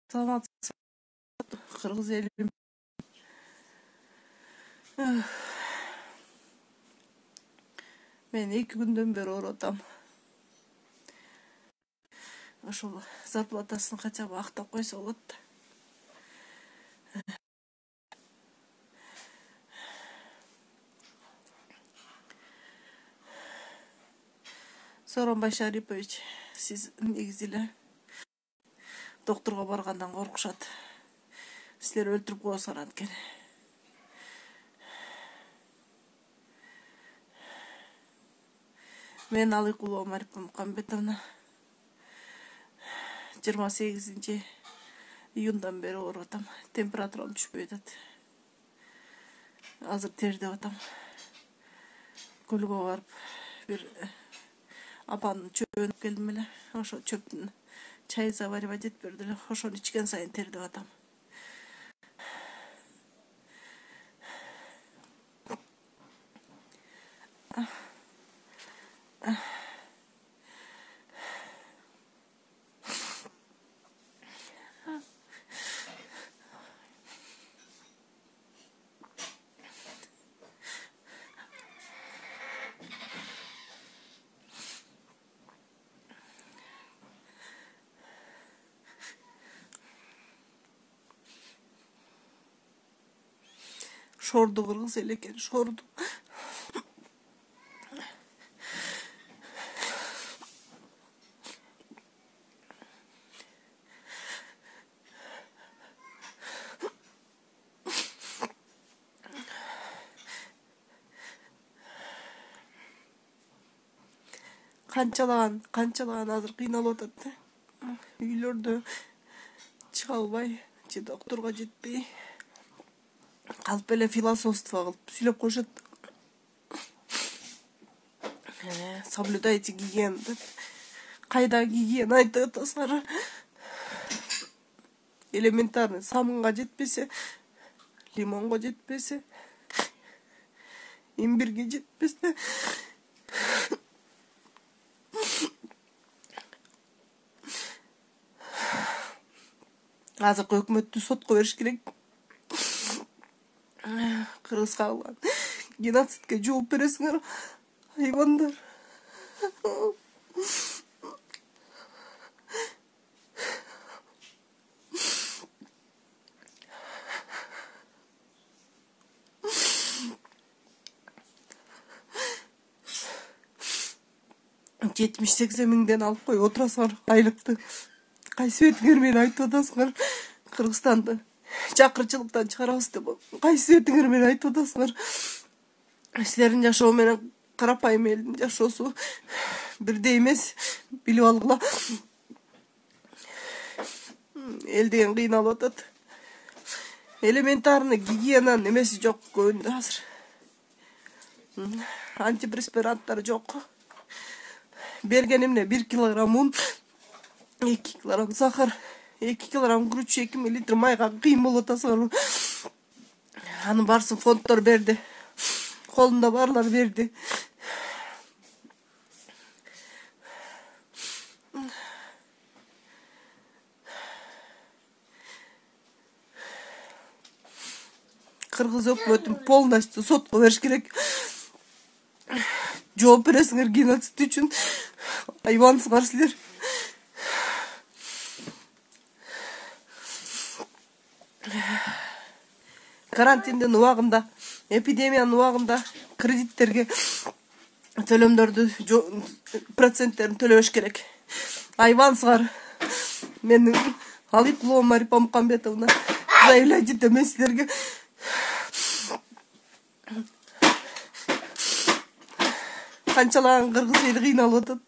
Саламатсыз, кыргыз элим. Мен 2 күндөн бери ооротам. Ошол зарплатасын хотя бы актап койсо болот. Сооронбай Шарипович, сиз негизи эле доктурга баргандан коркушат. Силер өлтүрүп коесуңар анткени. Мен Алыкулова Марипа Мукамбетовна 28-июндан бери ооротам. Температурам түшпөй атат. Азыр тердеп атам. Көлгө барып бир апанын чөбүн келдим эле. Ошо чөптүн чай заваривать этип берди эле. Ошону ичкен сайын тердеп атам. Şordu kırgız eleken, şordu. Kançalagan azır kıynalып atат. Үйлөрдө чыга албай, же докторго жетпей, калып эле философство кылып сүйлөп коюшат. Соблюдайте гигиену деп. Кайда гигиена айтып атасыңар? Элементарный самынга жетпесе, лимонго жетпесе, имбирге жетпесе, азыркы өкмөттү сотко бериш керек. Кыргызга кылган геноцидке жооп бересиңер, хайвандар. Жетимиш 80 миңден алып коюп отурасыңар айлыкты. Кайсы бетиңер менен айтып атасыңар? Кыргызстанды чакырчылыктан чыгарабыз деп. Кайсы бетиңер менен айтып атасыңар? Силердин жашоо менен карапайым элдин жашоосу бирдей эмес, билип алгыла. Эл деген кыйналып атат. Элементарный гигиенанын эмеси жок көбүндө азыр. Антипреспиранттар жок. Берген эмне 1 килограмм un, 2 килограмм сахар, 2 килограмм күрүч, 2 мл майга кыйын болуп атасыңар. Анын барсын фонддор берди. Колунда барлар берди. Кыргыз өкмөтүн полностью сотко бериш керек. Жооп бересиңер геноцид үчүн. Айвансыңар силер. Карантиндин убагында, эпидемиянын убагында кредиттерге төлөмдөрдү проценттерин төлөбөш керек. Айвансыңар. Менин Алыкулова Марипа Мукамбетовна заявлять этем силерге. Канчалаган кыргыз эли кыйналып атат.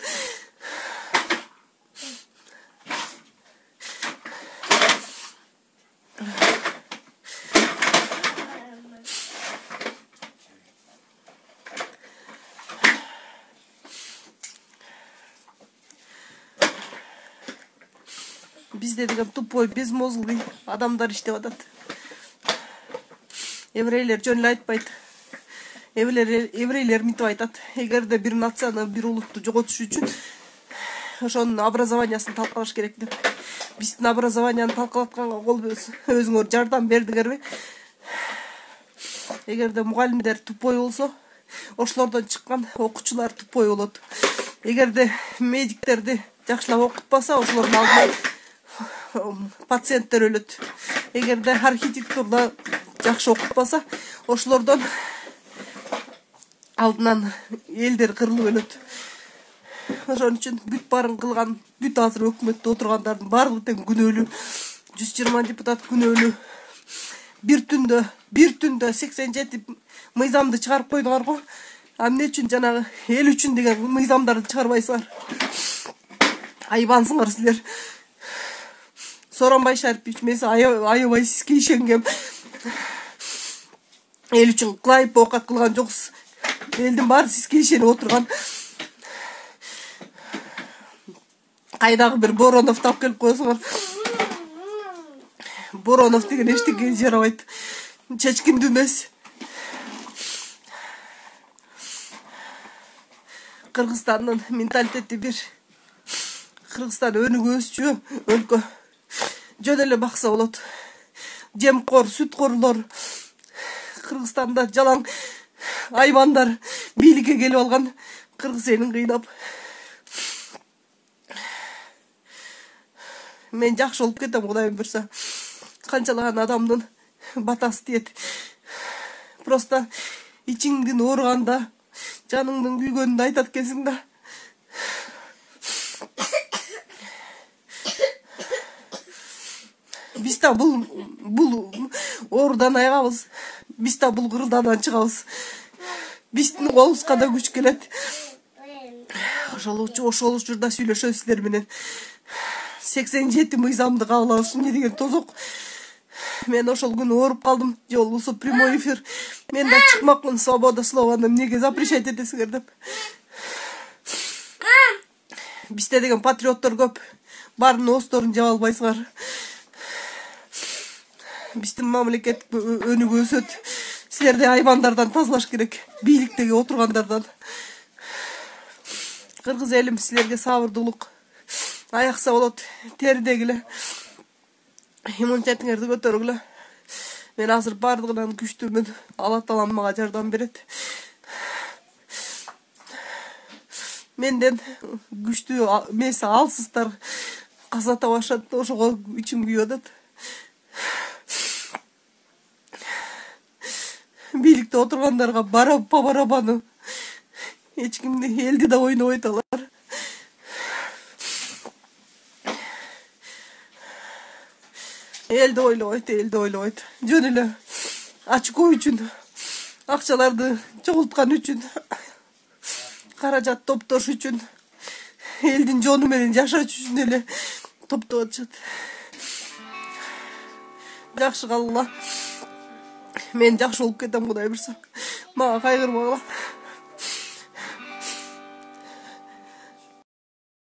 Бизде деген тупой, безмозглый адамдар иштеп атат. Еврейлер жөн эле айтпайт. Еврейлер мынтип айтат. Эгерде бир нацияны, бир улутту жоготуш үчүн ошонун образованиясын талкалаш керек деп. биздин образованияны талкалатканга кол өзүңөр жардам бердиңерби? Эгерде мугалимдер тупой болсо, ошолордон чыккан окуучулар тупой болот. Эгерде медиктерди жакшылап окутпаса, ошолордун алдынан пациенттер өлөт. Эгерде архитектурда жакшы окутпаса, ошолордон алдынан элдер кырылып өлөт. Ошон үчүн бүт барын кылган, бүт азыр өкмөттө отургандардын баардыгы тең күнөөлүү. 120 депутат күнөөлүү. Бир түндө 87 мыйзамды чыгарып койдуңар го. Эмне үчүн жанагы эл үчүн деген мыйзамдарды чыгарбайсыңар? Айбансыңар силер. Сооронбай Шарипович, мен аябай сизге ишенгем. Эл үчүн кылайып оокат кылган жоксуз. Элдин баары сизге ишенип отурган. Кайдагы бир Боронов тап келип койсуңар. Боронов деген эчтеке жарабайт. Чечкинди эмес. Кыргызстандын менталитети бир. Кыргызстан өнүгүүчү өлкө. Жөн эле бакса болот. Жемкор, сүткорлор Кыргызстанда жалаң айбандар бийликке келип алган. Кыргыз элин кыйнап. Мен жакшы болуп кетем, Кудайым буйрса. Канчалаган адамдын батасы тиет. Просто ичиңдин ооруганда, жаныңдын күйгөнүндө айтат экенсиң да. Биз да бул оорудан айыгабыз. Биз да бул кырылдандан чыгабыз. Биздин колубузга да күч келет. Ошол учурда сүйлөшөбүз силер менен. 87 мыйзамды кабыл алыш эмне деген тозок. Мен ошол күнү ооруп калдым. Же болбосо прямой эфир. Мен да чыкмакмын, свобода слованы эмнеге запрещать этесиңер деп. Бизде деген патриоттор көп. Баарынын ооздорун жаба албайсыңар. Биздин мамлекет өнүгүп өсөт. Силерди айбандардан тазалаш керек. Бийликтеги отургандардан. Кыргыз элим силерге сабырдуулук аякса болот. Теридегиле иммунитетиңерди көтөргүлө. Мен азыр бардыгынан күчтүүмүн. Алла Таалам мага жардам берет. Менден күчтүү эмес алсыздар каза табашат. Ошого ичим күйүп атат. Бийликте отургандарга по барабану. Эч кимди, элди да ойнобойт алар. Элди ойлобойт. Жөн эле очко үчүн, акчаларды чогулткан үчүн, каражат топтош үчүн, элдин жону менен жашаш үчүн эле топтоп атышат. Жакшы калгыла. Мен жакшы болуп кетем, Кудай буйрса. Мага кайгырмагыла.